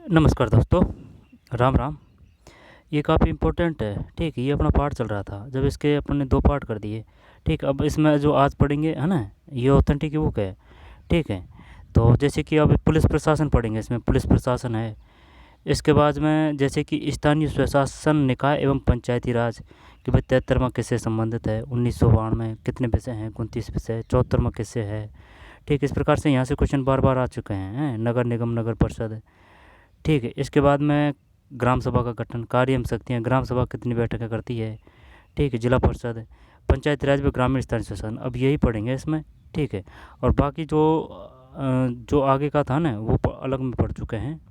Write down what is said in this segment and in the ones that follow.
नमस्कार दोस्तों, राम राम। ये काफ़ी इम्पोर्टेंट है। ठीक है, ये अपना पार्ट चल रहा था जब इसके अपन ने 2 पार्ट कर दिए। ठीक, अब इसमें जो आज पढ़ेंगे है ना, ये ऑथेंटिक की बुक है। ठीक है, तो जैसे कि अब पुलिस प्रशासन पढ़ेंगे, इसमें पुलिस प्रशासन है। इसके बाद में जैसे कि स्थानीय स्वशासन निकाय एवं पंचायती राज कि भाई 73वां किससे संबंधित है, 1992 में कितने विषय हैं, 29 विषय, 74वां किससे है। ठीक, इस प्रकार से यहाँ से क्वेश्चन बार बार आ चुके हैं। नगर निगम, नगर परिषद। ठीक है, इसके बाद में ग्राम सभा का गठन, कार्य एवं शक्तियाँ, ग्राम सभा कितनी बैठकें करती है। ठीक है, जिला परिषद, पंचायती राज व ग्रामीण स्थानीय शासन, अब यही पढ़ेंगे इसमें। ठीक है, और बाकी जो आगे का था ना वो अलग में पढ़ चुके हैं।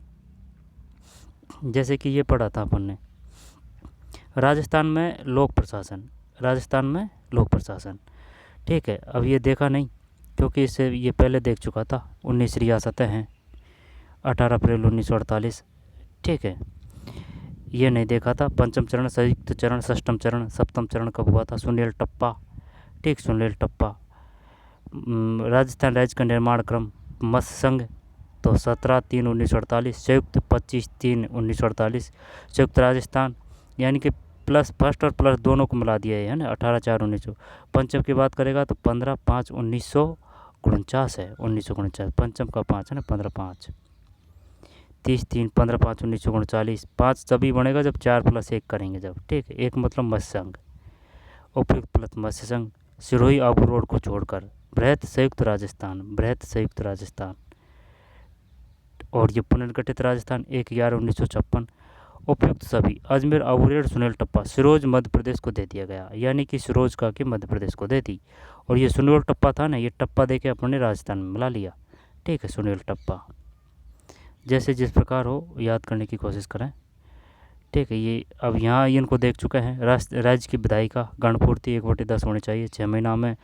जैसे कि ये पढ़ा था अपन ने राजस्थान में लोक प्रशासन, राजस्थान में लोक प्रशासन। ठीक है, अब ये देखा नहीं क्योंकि इससे ये पहले देख चुका था। 19 रियासतें हैं, 18 अप्रैल 1948। ठीक है, ये नहीं देखा था। पंचम चरण, संयुक्त चरण, षष्ठम चरण, सप्तम चरण कब हुआ था, सुनील टप्पा। ठीक, सुनील टप्पा। राजस्थान राज्य का निर्माण क्रम, मत्स्य संघ तो 17/3/1948, संयुक्त 25/3/1948, संयुक्त राजस्थान यानी कि प्लस फर्स्ट और प्लस दोनों को मिला दिया है ना, 18/4/1900। पंचम की बात करेगा तो 15/5/1949 है, 1949। पंचम का 5 है ना, 15/5, 30/3, 15/5/1939। 5 तभी बनेगा जब 4 + 1 करेंगे जब। ठीक है, एक मतलब मत्स्य संघ, उपयुक्त प्लस मत्स्य संघ, सिरोही आबू रोड को छोड़कर बृहत संयुक्त राजस्थान, बृहत संयुक्त राजस्थान। और ये पुनर्गठित राजस्थान 1/11/1956। उपयुक्त सभी, अजमेर, अबूरेड, सुनील टप्पा, सिरोज मध्य प्रदेश को दे दिया गया, यानी कि सिरोज का कि मध्य प्रदेश को दे दी। और ये सुनील टप्पा था ना, ये टप्पा दे के अपने राजस्थान में मिला लिया। ठीक है, सुनील टप्पा। जैसे जिस प्रकार हो याद करने की कोशिश करें। ठीक है, ये अब यहाँ इनको देख चुके हैं। राज्य की विधायिका गणपूर्ति 1/10 होनी चाहिए। 6 महीना में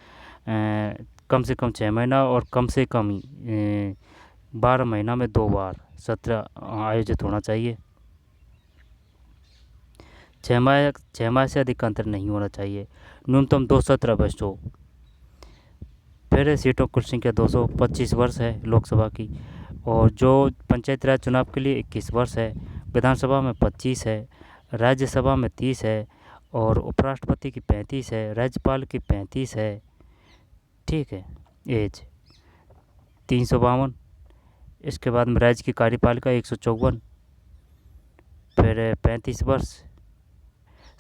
कम से कम 6 महीना और कम से कम 12 महीना में 2 बार सत्र आयोजित होना चाहिए। 6 माह से अधिक अंतर नहीं होना चाहिए। न्यूनतम 2 सत्र अवश्य हो। फिर सीटों कुल संख्या 225 वर्ष है लोकसभा की, और जो पंचायत राज चुनाव के लिए 21 वर्ष है, विधानसभा में 25 है, राज्यसभा में 30 है, और उपराष्ट्रपति की 35 है, राज्यपाल की 35 है। ठीक है, एज 352। इसके बाद में राज्य की कार्यपालिका 154, फिर 35 वर्ष।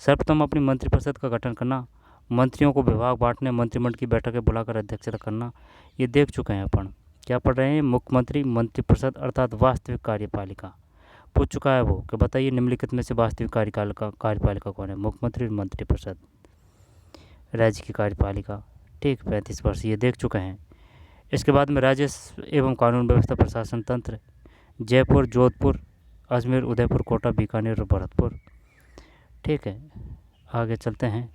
सर्वप्रथम अपनी मंत्रिपरिषद का गठन करना, मंत्रियों को विभाग बांटने, मंत्रिमंडल की बैठकें बुलाकर अध्यक्षता करना, ये देख चुके हैं अपन। क्या पढ़ रहे हैं, मुख्यमंत्री मंत्रिपरिषद अर्थात वास्तविक कार्यपालिका। पूछ चुका है वो कि बताइए निम्नलिखित में से वास्तविक कार्यपालिका कौन है, मुख्यमंत्री, मंत्रिपरिषद, राज्य की कार्यपालिका। ठीक, 35 वर्ष, ये देख चुके हैं। इसके बाद में राजस्व एवं कानून व्यवस्था प्रशासन तंत्र, जयपुर, जोधपुर, अजमेर, उदयपुर, कोटा, बीकानेर और भरतपुर। ठीक है, आगे चलते हैं।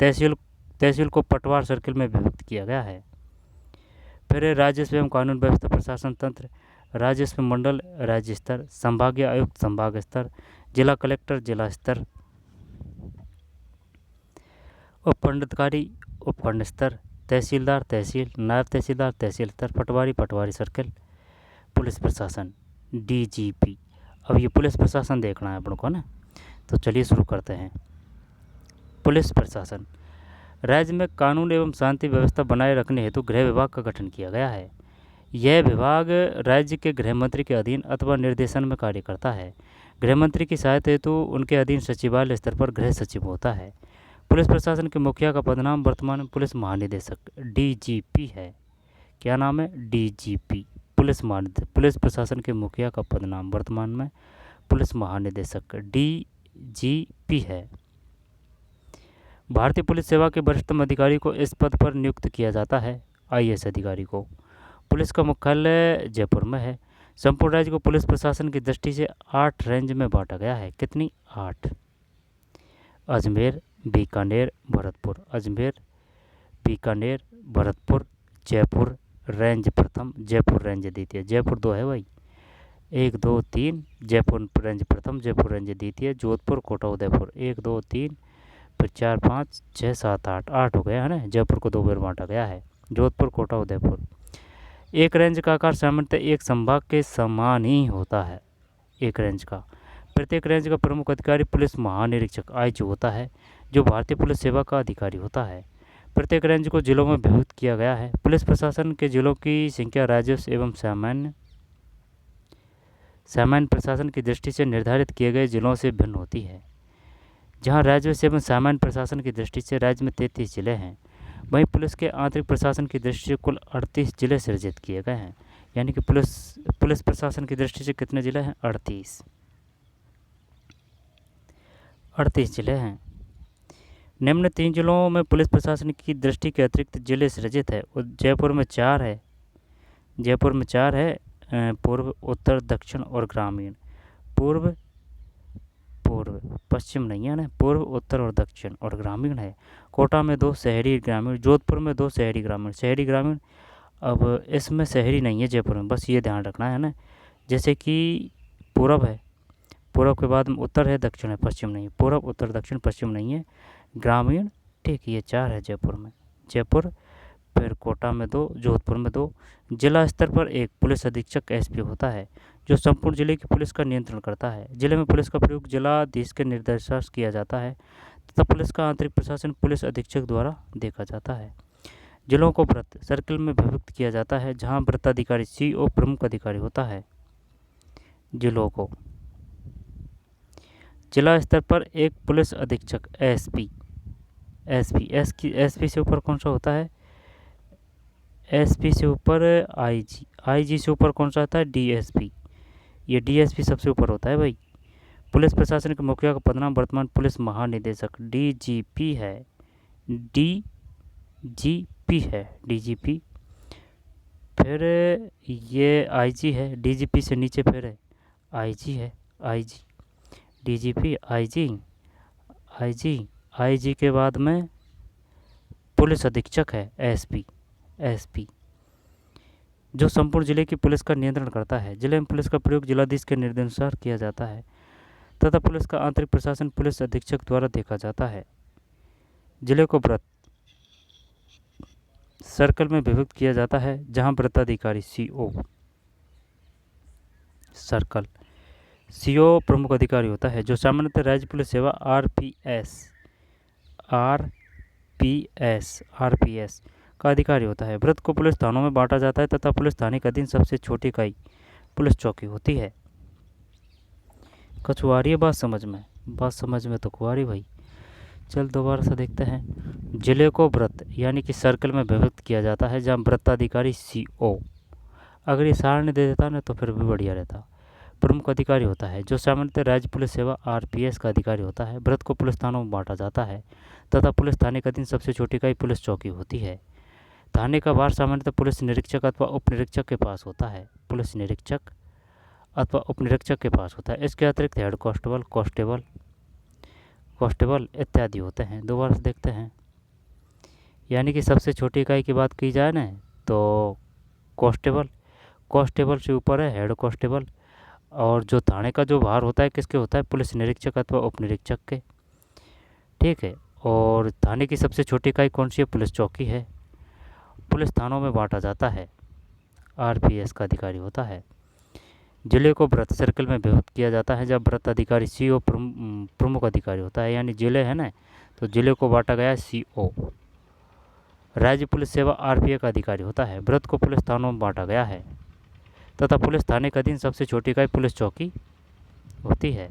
तहसील को पटवार सर्किल में विभक्त किया गया है। फिर राजस्व एवं कानून व्यवस्था प्रशासन तंत्र, राजस्व मंडल राज्य स्तर, संभागीय आयुक्त संभाग स्तर, जिला कलेक्टर जिला स्तर, उपखंडाधिकारी उपखंड स्तर, तहसीलदार तहसील, नायब तहसीलदार तहसील स्तर, पटवारी पटवारी सर्किल, पुलिस प्रशासन DGP। अब ये पुलिस प्रशासन देखना है अपन को ना, तो चलिए शुरू करते हैं। पुलिस प्रशासन, राज्य में कानून एवं शांति व्यवस्था बनाए रखने हेतु गृह विभाग का गठन किया गया है। यह विभाग राज्य के गृह मंत्री के अधीन अथवा निर्देशन में कार्य करता है। गृह मंत्री की सहायता हेतु उनके अधीन सचिवालय स्तर पर गृह सचिव होता है। पुलिस प्रशासन के मुखिया का पदनाम वर्तमान में पुलिस महानिदेशक DGP है। क्या नाम है, DGP, पुलिस महानिदेशक। पुलिस प्रशासन के मुखिया का पदनाम वर्तमान में पुलिस महानिदेशक DGP है। भारतीय पुलिस सेवा के वरिष्ठतम अधिकारी को इस पद पर नियुक्त किया जाता है, IAS अधिकारी को। पुलिस का मुख्यालय जयपुर में है। संपूर्ण राज्य को पुलिस प्रशासन की दृष्टि से 8 रेंज में बांटा गया है। कितनी, 8। अजमेर, बीकानेर, भरतपुर, अजमेर, बीकानेर, भरतपुर, जयपुर रेंज प्रथम, जयपुर रेंज द्वितीय। जयपुर 2 है भाई, 1 2 3, जयपुर रेंज प्रथम, जयपुर रेंज द्वितीय, जोधपुर, कोटा, उदयपुर 1 2 3, फिर 4 5 6 7 8, 8 हो गया है ना। जयपुर को 2 बार बांटा गया है, जोधपुर, कोटा, उदयपुर। एक रेंज का आकार सामान्यतः एक संभाग के समान ही होता है। एक रेंज का। प्रत्येक रेंज का प्रमुख अधिकारी पुलिस महानिरीक्षक आईजी होता है, जो भारतीय पुलिस सेवा का अधिकारी होता है। प्रत्येक रेंज को जिलों में विभक्त किया गया है। पुलिस प्रशासन के जिलों की संख्या राजस्व एवं सामान्य प्रशासन की दृष्टि से निर्धारित किए गए जिलों से भिन्न होती है। जहां राजस्व एवं सामान्य प्रशासन की दृष्टि से राज्य में 33 जिले हैं, वहीं पुलिस के आंतरिक प्रशासन की दृष्टि से कुल 38 जिले सृजित किए गए हैं। यानी कि पुलिस प्रशासन की दृष्टि से कितने जिले हैं? 38 जिले हैं। निम्न 3 जिलों में पुलिस प्रशासन की दृष्टि के अतिरिक्त जिले सृजित है। जयपुर में 4 है। पूर्व, उत्तर, दक्षिण और ग्रामीण। पूर्व पश्चिम नहीं है ना, पूर्व, उत्तर और दक्षिण और ग्रामीण है। कोटा में 2, शहरी ग्रामीण। जोधपुर में 2, शहरी ग्रामीण। अब इसमें शहरी नहीं है जयपुर में, बस ये ध्यान रखना है ना। जैसे कि पूरब है, पूरब के बाद में उत्तर है, दक्षिण है, पश्चिम नहीं। पूरब, उत्तर, दक्षिण, पश्चिम नहीं है, ग्रामीण। ठीक, ये 4 है जयपुर में। फिर कोटा में 2, जोधपुर में 2। जिला स्तर पर एक पुलिस अधीक्षक एसपी होता है, जो संपूर्ण जिले की पुलिस का नियंत्रण करता है। जिले में पुलिस का प्रयोग जिलाधीश के निर्देशानुसार किया जाता है तथा पुलिस का आंतरिक प्रशासन पुलिस अधीक्षक द्वारा देखा जाता है। जिलों को वृत्त सर्किल में विभक्त किया जाता है, जहां वृत्ताधिकारी सीओ प्रमुख अधिकारी होता है। जिलों को जिला स्तर पर एक पुलिस अधीक्षक एसपी से ऊपर कौन सा होता है? एसपी से ऊपर आईजी से ऊपर कौन सा आता है? डीएसपी। ये डीएसपी सबसे ऊपर होता है भाई। पुलिस प्रशासन के मुखिया का पदनाम वर्तमान पुलिस महानिदेशक डीजीपी है। डीजीपी। फिर ये आईजी है, डीजीपी से नीचे फिर है आईजी है। डीजीपी, आईजी के बाद में पुलिस अधीक्षक है एसपी, जो संपूर्ण जिले की पुलिस का नियंत्रण करता है। जिले में पुलिस का प्रयोग जिलाधीश के निर्देशानुसार किया जाता है तथा पुलिस का आंतरिक प्रशासन पुलिस अधीक्षक द्वारा देखा जाता है। जिले को वृत्त सर्कल में विभक्त किया जाता है, जहां वृत्ताधिकारी सीओ प्रमुख अधिकारी होता है, जो सामान्यतः राज्य पुलिस सेवा आरपीएस का अधिकारी होता है। वृत्त को पुलिस थानों में बांटा जाता है तथा पुलिस थाने के अधीन सबसे छोटी इकाई पुलिस चौकी होती है। कछुआरी है बात समझ में तो कुआरी भाई। चल दोबारा से देखते हैं। जिले को वृत्त यानी कि सर्कल में विभक्त किया जाता है, जहाँ वृत्ताधिकारी सीओ, अगर ये सारणी दे देता ना तो फिर भी बढ़िया रहता, प्रमुख अधिकारी होता है, जो सामान्यतः राज्य पुलिस सेवा आरपीएस का अधिकारी होता है। वृत्त को पुलिस थानों में बांटा जाता है तथा पुलिस थाने के अधीन सबसे छोटी इकाई पुलिस चौकी होती है। थाने का भार सामान्यतः पुलिस निरीक्षक अथवा उप निरीक्षक के पास होता है। इसके अतिरिक्त हेड कांस्टेबल इत्यादि होते हैं। दोबारा से देखते हैं। यानी कि सबसे छोटी इकाई की बात की जाए ना तो कांस्टेबल से ऊपर है हेड कांस्टेबल, और जो थाने का जो भार होता है किसके होता है? पुलिस निरीक्षक अथवा उप निरीक्षक के। ठीक है। और थाने की सबसे छोटी इकाई कौन सी है? पुलिस चौकी है। पुलिस थानों में बांटा जाता है, आरपीएस का अधिकारी होता है। जिले को वृत्त सर्कल में विभक्त किया जाता है, जब वृत्त अधिकारी सीओ प्रमुख अधिकारी होता है। यानी जिले है ना, तो जिले को बांटा गया सीओ। राज्य पुलिस सेवा आरपीएफ का अधिकारी होता है। वृत्त को पुलिस थानों में बांटा गया है तथा पुलिस थाने के अधीन सबसे छोटी इकाई पुलिस चौकी होती है।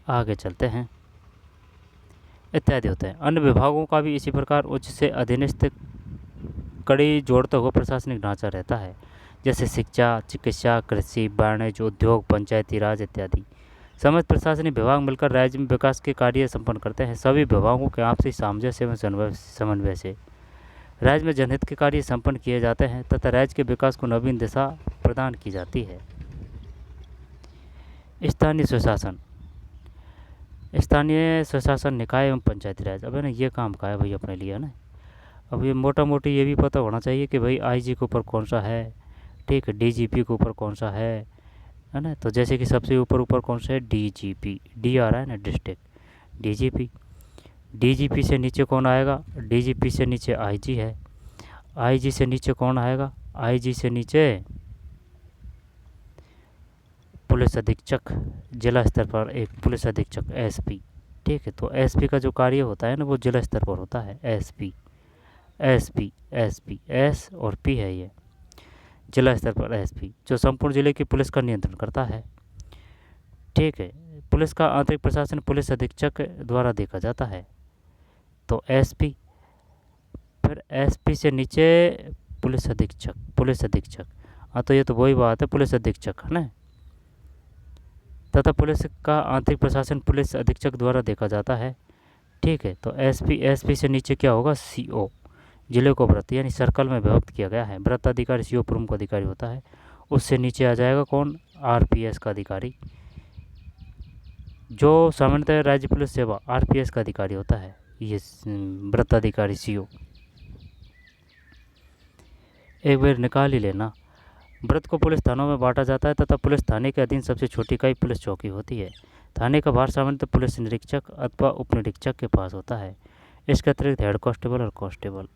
आगे चलते हैं। इत्यादि होते हैं। अन्य विभागों का भी इसी प्रकार उच्च से अधीनस्थ कड़ी जोड़ता हुआ प्रशासनिक ढांचा रहता है, जैसे शिक्षा, चिकित्सा, कृषि, वाणिज्य, उद्योग, पंचायती राज इत्यादि। समस्त प्रशासनिक विभाग मिलकर राज्य में विकास के कार्य संपन्न करते हैं। सभी विभागों के आपसी सामंजस्य एवं समन्वय से राज्य में जनहित के कार्य संपन्न किए जाते हैं तथा राज्य के विकास को नवीन दिशा प्रदान की जाती है। स्थानीय स्वशासन निकाय एवं पंचायती राज। अब है ना, ये काम का है भाई अपने लिए, है ना। अब ये मोटा मोटी ये भी पता होना चाहिए कि भाई आईजी के ऊपर कौन सा है, ठीक है, डीजीपी के ऊपर कौन सा है ना। तो जैसे कि सबसे ऊपर कौन सा है? डीजीपी, डी आ रहा है ना, डिस्ट्रिक्ट डीजीपी से नीचे कौन आएगा? डीजीपी से नीचे आईजी है। आईजी से नीचे कौन आएगा? आईजी से नीचे पुलिस अधीक्षक, जिला स्तर पर एक पुलिस अधीक्षक एसपी। ठीक है, तो एसपी का जो कार्य होता है ना वो जिला स्तर पर होता है। एसपी एसपी एसपी एस और पी है ये, जिला स्तर पर एसपी, जो संपूर्ण जिले की पुलिस का नियंत्रण करता है। ठीक है, पुलिस का आंतरिक प्रशासन पुलिस अधीक्षक द्वारा देखा जाता है। तो एसपी, फिर एसपी से नीचे पुलिस अधीक्षक, पुलिस अधीक्षक, हाँ तो ये तो वही बात है, पुलिस अधीक्षक है ना। तथा पुलिस का आंतरिक प्रशासन पुलिस अधीक्षक द्वारा देखा जाता है। ठीक है, तो एसपी, एसपी से नीचे क्या होगा, सीओ, जिले को वृत्त यानी सर्कल में विभक्त किया गया है। वृत्त अधिकारी सीओ प्रमुख अधिकारी होता है। उससे नीचे आ जाएगा कौन, आरपीएस का अधिकारी, जो सामान्यतः राज्य पुलिस सेवा आरपीएस का अधिकारी होता है, ये वृत्त अधिकारी सीओ। एक बार निकाल ही लेना। वृत्त को पुलिस थानों में बांटा जाता है तथा पुलिस थाने के अधीन सबसे छोटी इकाई पुलिस चौकी होती है। थाने का भार सामान्यतः पुलिस निरीक्षक अथवा उप निरीक्षक के पास होता है। इसके अतिरिक्त हेड कांस्टेबल और कांस्टेबल।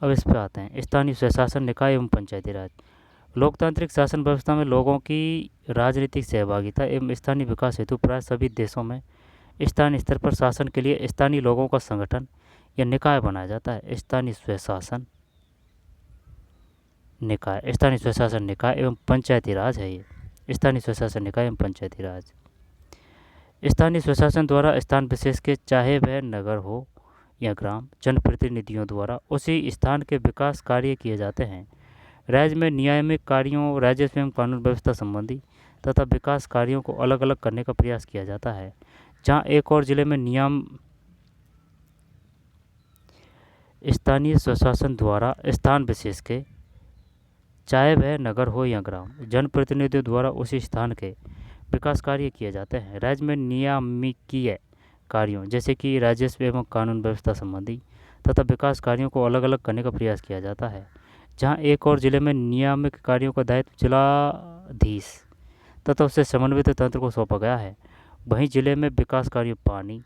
अब इस पे आते हैं, स्थानीय स्वशासन निकाय एवं पंचायती राज। लोकतांत्रिक शासन व्यवस्था में लोगों की राजनीतिक सहभागिता एवं स्थानीय विकास हेतु प्राय सभी देशों में स्थानीय स्तर पर शासन के लिए स्थानीय लोगों का संगठन या निकाय बनाया जाता है। स्थानीय स्वशासन निकाय, स्थानीय स्वशासन निकाय एवं पंचायती राज है ये। स्थानीय स्वशासन निकाय एवं पंचायती राज। स्थानीय स्वशासन द्वारा स्थान विशेष के, चाहे वह नगर हो या ग्राम, जनप्रतिनिधियों द्वारा उसी स्थान के विकास कार्य किए जाते हैं। राज्य में नियामक कार्यों, राजस्व एवं कानून व्यवस्था संबंधी तथा विकास कार्यों को अलग अलग करने का प्रयास किया जाता है। जहाँ एक और जिले में स्थानीय स्वशासन द्वारा स्थान विशेष के, चाहे वह नगर हो या ग्राम, जनप्रतिनिधियों द्वारा उसी स्थान के विकास कार्य किए जाते हैं। राज्य में नियामकीय कार्यों जैसे कि राजस्व एवं कानून व्यवस्था संबंधी तथा विकास कार्यों को अलग अलग करने का प्रयास किया जाता है। जहां एक और जिले में नियामक कार्यों का दायित्व जिलाधीश तथा उससे समन्वित तंत्र को सौंपा गया है, वहीं जिले में विकास कार्य, पानी,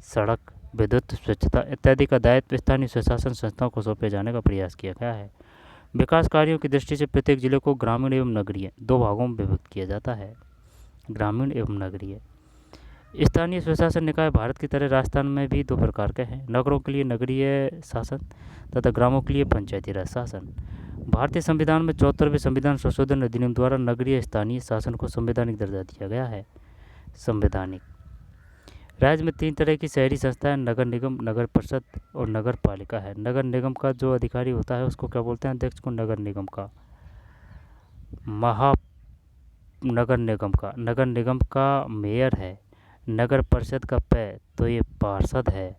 सड़क, विद्युत, स्वच्छता इत्यादि का दायित्व स्थानीय स्वशासन संस्थाओं को सौंपे जाने का प्रयास किया गया है। विकास कार्यों की दृष्टि से प्रत्येक जिले को ग्रामीण एवं नगरीय दो भागों में विभक्त किया जाता है। ग्रामीण एवं नगरीय। स्थानीय स्वशासन निकाय भारत की तरह राजस्थान में भी दो प्रकार के हैं, नगरों के लिए नगरीय शासन तथा ग्रामों के लिए पंचायती राज शासन। भारतीय संविधान में 74वें संविधान संशोधन अधिनियम द्वारा नगरीय स्थानीय शासन को संवैधानिक दर्जा दिया गया है। संवैधानिक। राज्य में 3 तरह की शहरी संस्थाएं, नगर निगम, नगर परिषद और नगर पालिका है। नगर निगम का जो अधिकारी होता है उसको क्या बोलते हैं, अध्यक्ष को नगर निगम का। नगर निगम का मेयर है। नगर परिषद का तो ये पार्षद है।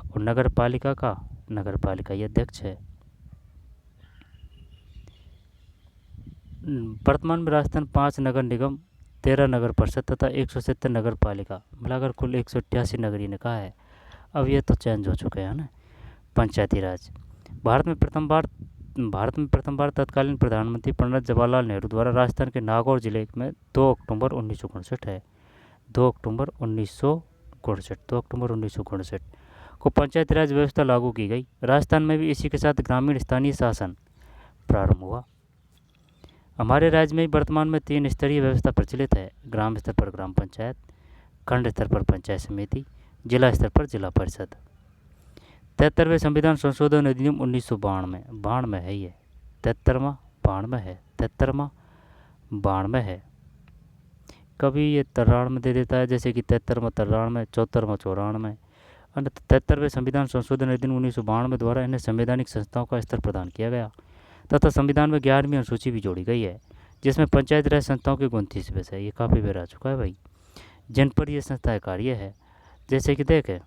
और नगर पालिका ये अध्यक्ष है। वर्तमान में राजस्थान 5 नगर निगम, 13 नगर परिषद तथा 170 नगर पालिका मिलाकर कुल 188 नगरीय निकाय है। अब ये तो चेंज हो चुके हैं ना। पंचायती राज। भारत में प्रथम बार तत्कालीन प्रधानमंत्री पंडित जवाहरलाल नेहरू द्वारा राजस्थान के नागौर जिले में 2 अक्टूबर 1959 है। 2 अक्टूबर 1959 को पंचायती राज व्यवस्था लागू की गई। राजस्थान में भी इसी के साथ ग्रामीण स्थानीय शासन प्रारंभ हुआ। हमारे राज्य में वर्तमान में 3 स्तरीय व्यवस्था प्रचलित है। ग्राम स्तर पर ग्राम पंचायत, खंड स्तर पर पंचायत समिति, जिला स्तर पर जिला परिषद। 73वें संविधान संशोधन अधिनियम 1992 है ये। 93 है। कभी ये 93 दे देता है, जैसे कि 73वां 93, 74वां 94। 73वें संविधान संशोधन अधिनियम 1992 द्वारा इन्हें संवैधानिक संस्थाओं का स्तर प्रदान किया गया तथा संविधान में 11वीं अनुसूची भी जोड़ी गई है, जिसमें पंचायत राज संस्थाओं के 29 विषय है। ये काफ़ी बेर आ चुका है भाई, जिन पर ये संस्थाएं कार्य है। जैसे कि देखें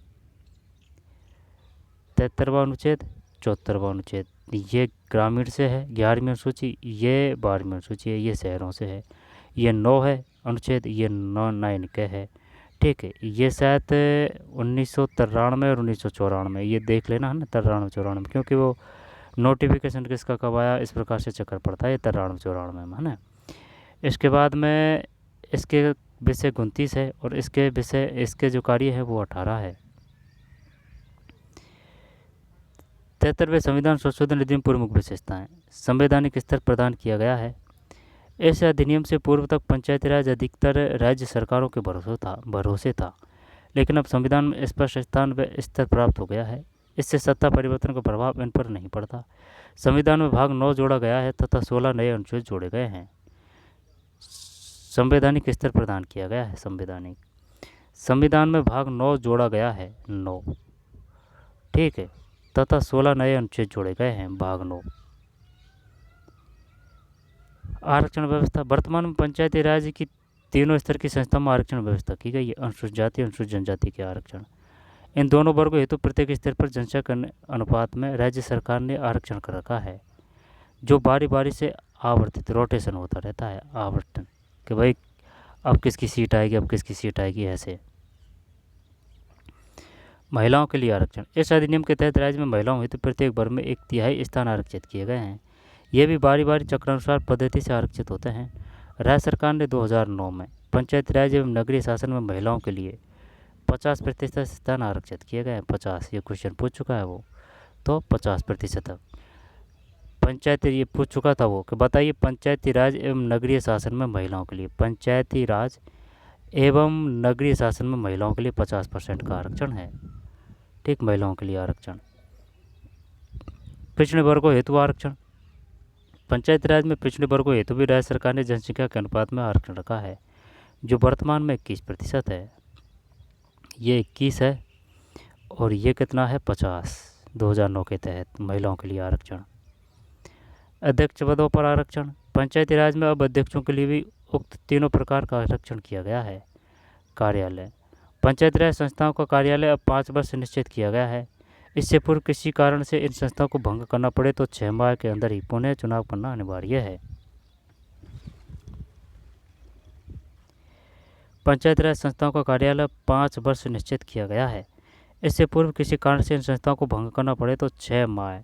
73वां अनुच्छेद, 74वां अनुच्छेद, ये ग्रामीण से है। 11वीं अनुसूची, ये 12वीं अनुसूची है, ये शहरों से है। ये 9 है अनुच्छेद, ये 9 के है। ठीक है, ये शायद 1993 और 1994, ये देख लेना है ना, 93-94, क्योंकि वो नोटिफिकेशन किसका कब आया इस प्रकार से चक्कर पड़ता है, ये 93-94 में है ना। इसके बाद में इसके विषय 29 है और इसके जो कार्य है वो 18 है। 73वें संविधान संशोधन अधिनियम प्रमुख विशेषताएं। संवैधानिक स्तर प्रदान किया गया है। इस अधिनियम से पूर्व तक पंचायती राज अधिकतर राज्य सरकारों के भरोसे था, लेकिन अब संविधान में स्पष्ट स्थान व स्तर प्राप्त हो गया है। इससे सत्ता परिवर्तन का प्रभाव इन पर नहीं पड़ता। संविधान में भाग 9 जोड़ा गया है तथा 16 नए अनुच्छेद जोड़े गए हैं। संवैधानिक स्तर प्रदान किया गया है। संविधान में भाग 9 जोड़ा गया है, 9, ठीक है, तथा 16 नए अनुच्छेद जोड़े गए हैं, भाग 9। आरक्षण व्यवस्था। वर्तमान में पंचायती राज की तीनों स्तर की संस्था में आरक्षण व्यवस्था की गई है। अनुसूचित जाति, अनुसूचित जनजाति के आरक्षण। इन दोनों वर्गों हेतु प्रत्येक स्तर पर जनसंख्या अनुपात में राज्य सरकार ने आरक्षण कर रखा है, जो बारी बारी से आवर्तित रोटेशन होता रहता है। आवर्तन कि भाई अब किसकी सीट आएगी, अब किसकी सीट आएगी, ऐसे। महिलाओं के लिए आरक्षण। इस अधिनियम के तहत राज्य में महिलाओं हेतु प्रत्येक वर्ग में 1/3 स्थान आरक्षित किए गए हैं। ये भी बारी बारी चक्रानुसार पद्धति से आरक्षित होते हैं। राज्य सरकार ने 2009 में पंचायती राज एवं नगरीय शासन में महिलाओं के लिए 50% स्थान आरक्षित किए गए हैं। 50, ये क्वेश्चन पूछ चुका है वो, तो 50%। पंचायती, ये पूछ चुका था वो कि बताइए पंचायती राज एवं नगरीय शासन में महिलाओं के लिए, पंचायती राज एवं नगरीय शासन में महिलाओं के लिए 50% का आरक्षण है, ठीक, महिलाओं के लिए आरक्षण। पिछड़े वर्गों हेतु आरक्षण। पंचायती राज में पिछड़े वर्गों हेतु भी राज्य सरकार ने जनसंख्या के अनुपात में आरक्षण रखा है, जो वर्तमान में 21% है। ये 21 है और ये कितना है, 50, 2009 के तहत महिलाओं के लिए आरक्षण। अध्यक्ष पदों पर आरक्षण। पंचायती राज में अब अध्यक्षों के लिए भी उक्त तीनों प्रकार का आरक्षण किया गया है। कार्यालय। पंचायती राज संस्थाओं का कार्यालय अब 5 वर्ष निश्चित किया गया है। इससे पूर्व किसी कारण से इन संस्थाओं को भंग करना पड़े तो 6 माह के अंदर ही पुनः चुनाव करना अनिवार्य है। पंचायती राज संस्थाओं का कार्यालय 5 वर्ष निश्चित किया गया है। इससे पूर्व किसी कारण से इन संस्थाओं को भंग करना पड़े तो 6 माह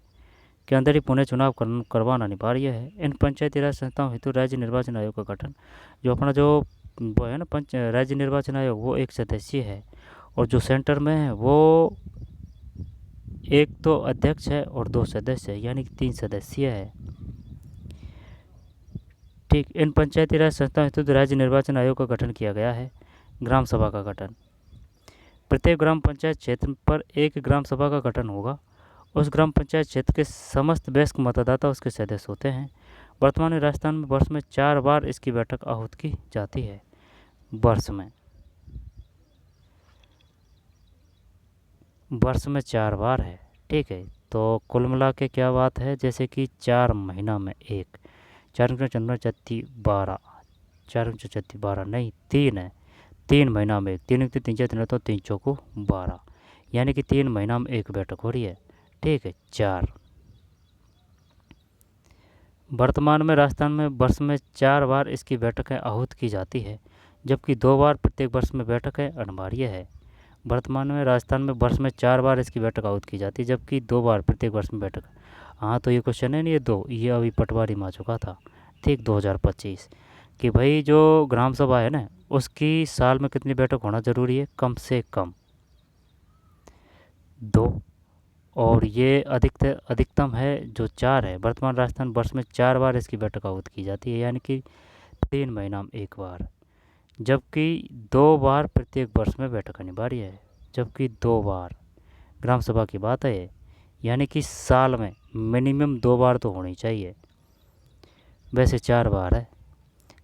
के अंदर ही पुनः चुनाव करवाना अनिवार्य है। इन पंचायती राज संस्थाओं हेतु राज्य निर्वाचन आयोग का गठन, जो अपना जो वो है ना राज्य निर्वाचन आयोग, वो 1 सदस्यीय है, और जो सेंटर में है वो 1 तो अध्यक्ष है और 2 सदस्य है, यानी कि 3 सदस्यीय है, ठीक। इन पंचायती राज संस्थाओं हेतु राज्य निर्वाचन आयोग का गठन किया गया है। ग्राम सभा का गठन। प्रत्येक ग्राम पंचायत क्षेत्र पर एक ग्राम सभा का गठन होगा। उस ग्राम पंचायत क्षेत्र के समस्त वयस्क मतदाता उसके सदस्य होते हैं। वर्तमान में राजस्थान में वर्ष में 4 बार इसकी बैठक आहूत की जाती है। वर्ष में 4 बार है, ठीक है। तो कुल मिला के क्या बात है, जैसे कि 4 महीना में एक, 4 चंद्रमा 12, 4 12 नहीं 3 है, 3 महीना में एक, 3 3 3 तो 3 चौको 12, यानी कि 3 महीना में एक बैठक हो रही है, ठीक है। 4। वर्तमान में राजस्थान में वर्ष में 4 बार इसकी बैठकें आहूत की जाती है, जबकि 2 बार प्रत्येक वर्ष में बैठकें अनिवार्य है। वर्तमान में राजस्थान में वर्ष में 4 बार इसकी बैठक आहूत की जाती है, जबकि 2 बार प्रत्येक वर्ष में बैठक। हाँ, तो ये क्वेश्चन है नहीं, ये 2, ये अभी पटवारी में आ चुका था, ठीक, 2025, कि भाई जो ग्राम सभा है ना, उसकी साल में कितनी बैठक होना ज़रूरी है, कम से कम 2, और ये अधिकतम है जो 4 है। वर्तमान राजस्थान वर्ष में 4 बार इसकी बैठक आहूत की जाती है, यानी कि 3 महीना में एक बार, जबकि 2 बार प्रत्येक वर्ष में बैठक अनिवार्य है, जबकि 2 बार ग्राम सभा की बात है, यानी कि साल में मिनिमम 2 बार तो होनी चाहिए, वैसे 4 बार है।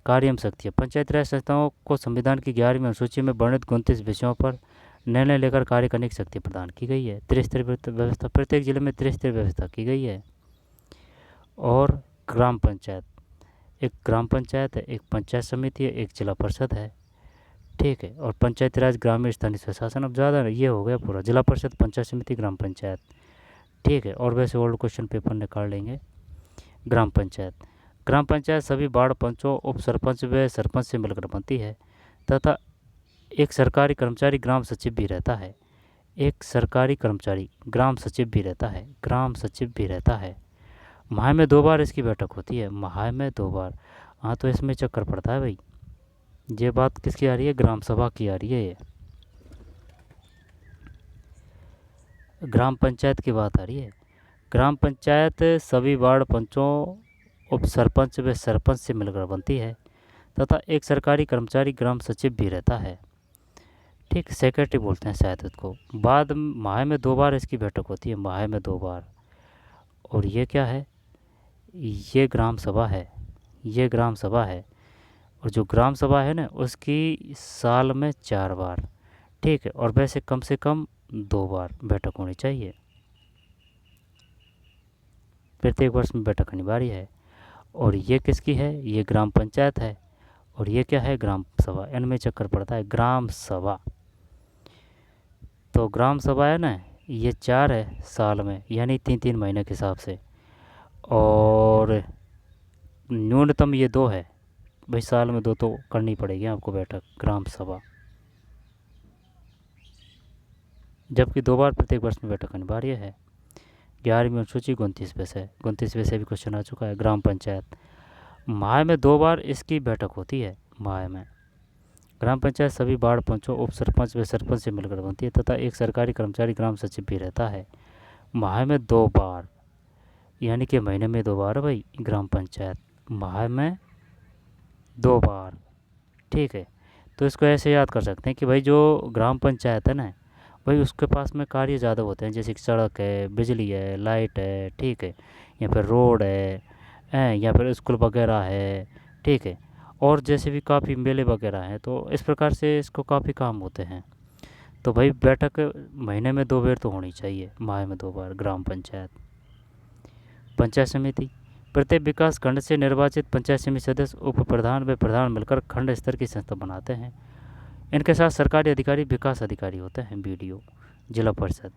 कार्यम शक्ति। पंचायत राज संस्थाओं को संविधान की 11वीं अनुसूची में वर्णित 29 विषयों पर निर्णय लेकर कार्य करने की शक्ति प्रदान की गई है। त्रिस्तरीय व्यवस्था। प्रत्येक जिले में त्रिस्तरीय व्यवस्था की गई है। और ग्राम पंचायत, एक ग्राम पंचायत है, एक पंचायत समिति है, एक जिला परिषद है, ठीक है। और पंचायती राज ग्रामीण स्थानीय स्वशासन, अब ज़्यादा ये हो गया पूरा, जिला परिषद, पंचायत समिति, ग्राम पंचायत, ठीक है। और वैसे ओल्ड क्वेश्चन पेपर निकाल लेंगे। ग्राम पंचायत सभी वार्ड पंचों, उप सरपंच व सरपंच से मिलकर बनती है तथा एक सरकारी कर्मचारी ग्राम सचिव भी रहता है। एक सरकारी कर्मचारी ग्राम सचिव भी रहता है। माह में 2 बार इसकी बैठक होती है, माह में 2 बार। हाँ, तो इसमें चक्कर पड़ता है भाई। ये बात किसकी आ रही है, ग्राम सभा की आ रही है, ये ग्राम पंचायत की बात आ रही है। ग्राम पंचायत सभी वार्ड पंचों, उप सरपंच व सरपंच से मिलकर बनती है तथा एक सरकारी कर्मचारी ग्राम सचिव भी रहता है। ठीक, सेक्रेटरी बोलते हैं शायद उसको। बाद माह में 2 बार इसकी बैठक होती है, माह में 2 बार। और ये क्या है, ये ग्राम सभा है, ये ग्राम सभा है। और जो ग्राम सभा है ना उसकी साल में 4 बार, ठीक है, और वैसे कम से कम 2 बार बैठक होनी चाहिए, प्रत्येक वर्ष में बैठक अनिवार्य है। और ये किसकी है, ये ग्राम पंचायत है। और ये क्या है, ग्राम सभा, इनमें चक्कर पड़ता है ग्राम सभा। तो ग्राम सभा है ना, ये 4 है साल में, यानी 3-3 महीने के हिसाब से। और न्यूनतम ये 2 है भाई, साल में 2 तो करनी पड़ेगी आपको बैठक ग्राम सभा, जबकि 2 बार प्रत्येक वर्ष में बैठक अनिवार्य है। 11वीं अनुसूची 29 से भी क्वेश्चन आ चुका है। ग्राम पंचायत माह में 2 बार इसकी बैठक होती है, माह में। ग्राम पंचायत सभी वार्ड पंचों, उप सरपंच व सरपंच से मिलकर बनती है तथा एक सरकारी कर्मचारी ग्राम सचिव भी रहता है। माह में 2 बार, यानी कि महीने में 2 बार भाई ग्राम पंचायत, माह में 2 बार, ठीक है। तो इसको ऐसे याद कर सकते हैं कि भाई जो ग्राम पंचायत है ना भाई, उसके पास में कार्य ज़्यादा होते हैं, जैसे कि सड़क है, बिजली है, लाइट है, ठीक है, या फिर रोड है, या फिर स्कूल वगैरह है, ठीक है, और जैसे भी काफ़ी मेले वगैरह हैं। तो इस प्रकार से इसको काफ़ी काम होते हैं। तो भाई बैठक महीने में 2 बार तो होनी चाहिए, माह में 2 बार ग्राम पंचायत। पंचायत समिति प्रत्येक विकास खंड से निर्वाचित पंचायत समिति सदस्य, उप प्रधान व प्रधान मिलकर खंड स्तर की संस्था बनाते हैं। इनके साथ सरकारी अधिकारी विकास अधिकारी होते हैं, बीडीओ। जिला परिषद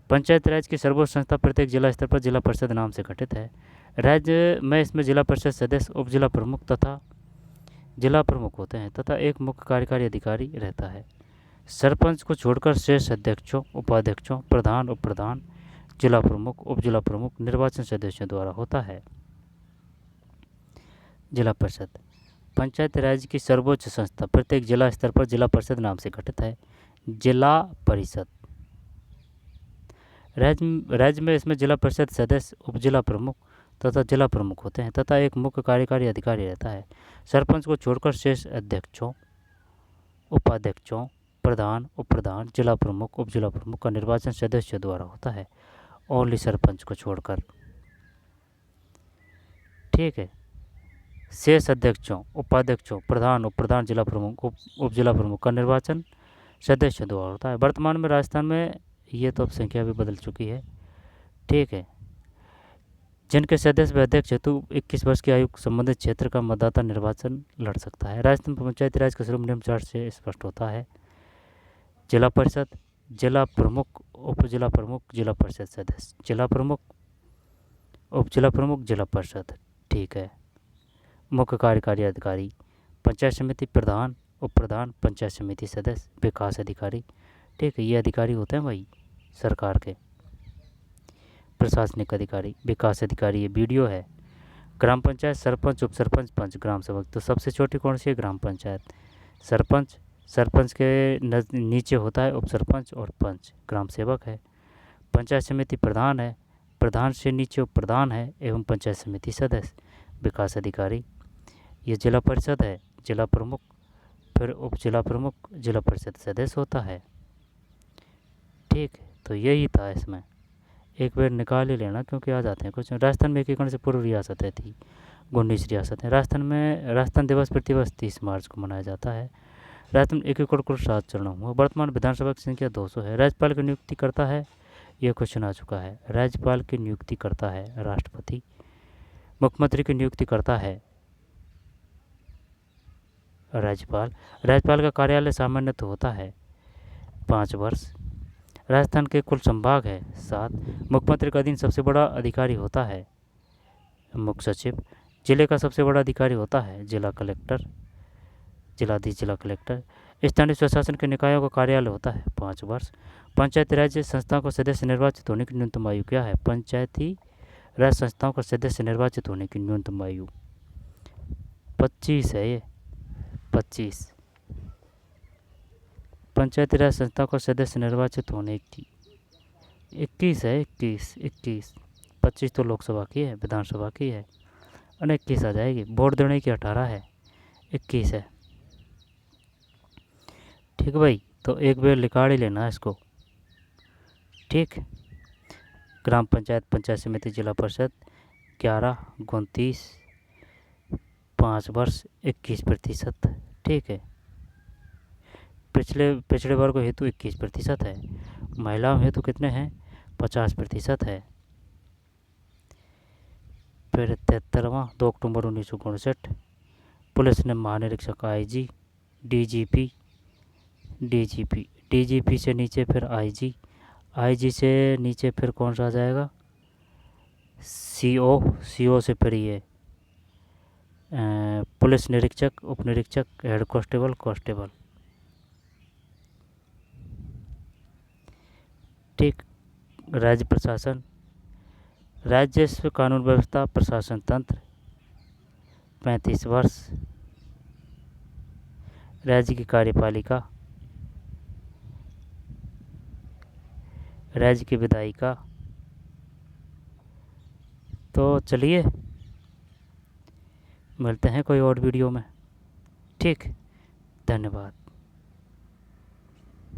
पंचायत राज की सर्वोच्च संस्था, प्रत्येक जिला स्तर पर जिला परिषद नाम से गठित है। राज्य में इसमें जिला परिषद सदस्य, उप जिला प्रमुख तथा जिला प्रमुख होते हैं तथा एक मुख्य कार्यकारी अधिकारी रहता है। सरपंच को छोड़कर शेष अध्यक्षों, उपाध्यक्षों, प्रधान, उप प्रधान, जिला प्रमुख, उप जिला प्रमुख निर्वाचन सदस्यों द्वारा होता है। जिला परिषद पंचायत राज की सर्वोच्च संस्था, प्रत्येक जिला स्तर पर जिला परिषद नाम से गठित है। जिला परिषद राज्य में इसमें जिला परिषद सदस्य, उप जिला प्रमुख तथा जिला प्रमुख होते हैं तथा एक मुख्य कार्यकारी अधिकारी रहता है। सरपंच को छोड़कर शेष अध्यक्षों, उपाध्यक्षों, प्रधान, उप प्रधान, जिला प्रमुख, उप जिला प्रमुख का निर्वाचन सदस्यों द्वारा होता है। ओनली सरपंच को छोड़कर, ठीक है। शेष अध्यक्षों, उपाध्यक्षों, प्रधान, उप प्रधान, जिला प्रमुख, उप जिला प्रमुख का निर्वाचन सदस्य द्वारा होता है। वर्तमान में राजस्थान में ये तो अब संख्या भी बदल चुकी है, ठीक है। जिनके सदस्य व अध्यक्ष हेतु 21 वर्ष की आयु संबंधित क्षेत्र का मतदाता निर्वाचन लड़ सकता है। राजस्थान पंचायती राज का स्वरूप निम्न चार्ट से स्पष्ट होता है। जिला परिषद, जिला प्रमुख, उप जिला प्रमुख, जिला परिषद सदस्य, जिला प्रमुख, उप जिला प्रमुख, जिला परिषद, ठीक है। मुख्य कार्यकारी अधिकारी, पंचायत समिति प्रधान, उप प्रधान, पंचायत समिति सदस्य, विकास अधिकारी, ठीक है। ये अधिकारी होते हैं भाई सरकार के। प्रशासनिक अधिकारी, विकास अधिकारी ये बीडीओ है। ग्राम पंचायत सरपंच, उप सरपंच, पंच, ग्राम सेवक। तो सबसे छोटी कौन सी है, ग्राम पंचायत। सरपंच, सरपंच के नीचे होता है उप सरपंच और पंच, ग्राम सेवक है। पंचायत समिति प्रधान है, प्रधान से नीचे उप प्रधान है एवं पंचायत समिति सदस्य, विकास अधिकारी। ये जिला परिषद है, जिला प्रमुख, फिर उप जिला प्रमुख, जिला परिषद सदस्य होता है, ठीक है। तो यही था इसमें, एक बार निकाल ही लेना क्योंकि आ जाते हैं कुछ। राजस्थान में एकीकरण से पूर्व रियासतें थी, 19 रियासतें। राजस्थान में राजस्थान दिवस प्रतिवर्ष 30 मार्च को मनाया जाता है। राजस्थान एकीकरण कुल 7 चरणों में। वर्तमान विधानसभा की संख्या 200 है। राज्यपाल की नियुक्ति करता है, यह क्वेश्चन आ चुका है। राज्यपाल की नियुक्ति करता है राष्ट्रपति। मुख्यमंत्री की नियुक्ति करता है राज्यपाल। राज्यपाल का कार्यालय सामान्यतः होता है 5 वर्ष। राजस्थान के कुल संभाग है 7। मुख्यमंत्री का अधीन सबसे बड़ा अधिकारी होता है मुख्य सचिव। जिले का सबसे बड़ा अधिकारी होता है जिला कलेक्टर, जिलाधीश, जिला कलेक्टर। स्थानीय स्वशासन के निकायों का कार्यालय होता है 5 वर्ष। पंचायती राज्य संस्थाओं को सदस्य निर्वाचित होने की न्यूनतम आयु क्या है? पंचायती राज संस्थाओं को सदस्य निर्वाचित होने की न्यूनतम आयु 25 है। ये 25 पंचायती राज संस्था को सदस्य निर्वाचित होने की 21 है। 21 25 तो लोकसभा की है, विधानसभा की है। और 21 आ जाएगी। वोट देने की 18 है, 21 है। ठीक भाई, तो एक बार निकाल ही लेना इसको। ठीक। ग्राम पंचायत, पंचायत समिति, जिला परिषद 11, 29, 5 वर्ष 21%। ठीक है। पिछड़े वर्ग हेतु 21% है। महिलाओं हेतु कितने हैं? 50% है। फिर 73वां, 2 अक्टूबर 1959, पुलिस ने महानिरीक्षक, आईजी, डीजीपी, डीजीपी से नीचे फिर आईजी, आईजी से नीचे फिर कौन सा आ जाएगा? सीओ से फिर ये पुलिस निरीक्षक, उप निरीक्षक, हेड कांस्टेबल, कांस्टेबल। ठीक। राज्य प्रशासन, राजस्व, कानून व्यवस्था, प्रशासन तंत्र 35 वर्ष। राज्य की कार्यपालिका, राज्य की विधायिका। तो चलिए मिलते हैं कोई और वीडियो में। ठीक, धन्यवाद।